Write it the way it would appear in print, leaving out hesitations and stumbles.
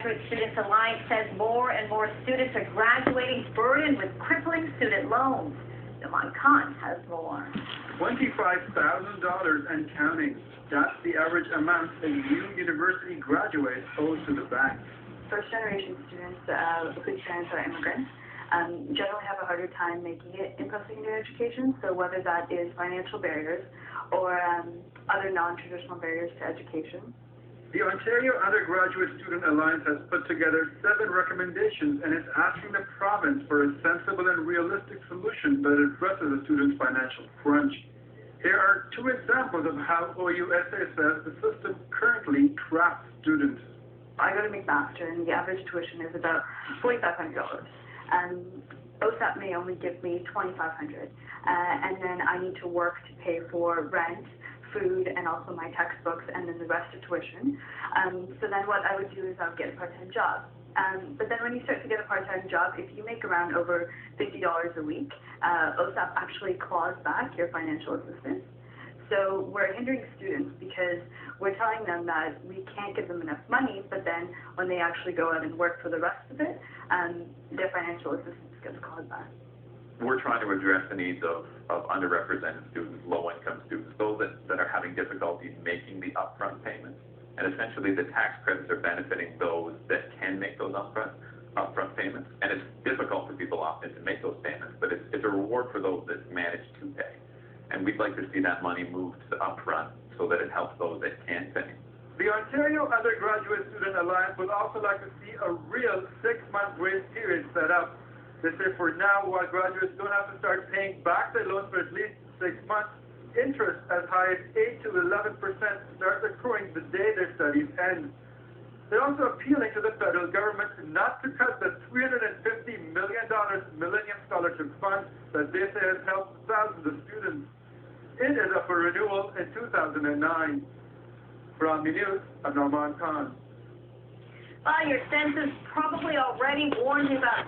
Arati Students Alliance says more and more students are graduating burdened with crippling student loans. Naman Khan has more. $25,000 and counting. That's the average amount a new university graduate owes to the bank. First-generation students whose parents are immigrants generally have a harder time making it in post-secondary education, so whether that is financial barriers or other non-traditional barriers to education. The Ontario Undergraduate Student Alliance has put together 7 recommendations and is asking the province for a sensible and realistic solution that addresses the students' financial crunch. Here are 2 examples of how OUSA says the system currently traps students. I go to McMaster and the average tuition is about $4,500. OSAP may only give me $2,500, and then I need to work to pay for rent, food, and also my textbooks, and then the rest of tuition. So then what I would do is I would get a part-time job. But then when you start to get a part-time job, if you make around over $50 a week, OSAP actually claws back your financial assistance. So we're hindering students because we're telling them that we can't give them enough money, but then when they actually go out and work for the rest of it, their financial assistance gets clawed back. We're trying to address the needs of underrepresented students, low-income students, those that are having difficulty making the upfront payments. And essentially the tax credits are benefiting those that can make those upfront payments. And it's difficult for people often to make those payments, but it's a reward for those that manage to pay. And we'd like to see that money moved to the upfront so that it helps those that can pay. The Ontario Undergraduate Student Alliance would also like to see a real 6-month grace period set up. They say for now, while graduates don't have to start paying back their loans for at least 6 months, interest as high as 8 to 11% starts accruing the day their studies end. They're also appealing to the federal government not to cut the $350 million Millennium Scholarship Fund that they say has helped thousands of students. It is up for renewal in 2009. For OMNI News, I'm Naman Khan. Well, your senses probably already warned you about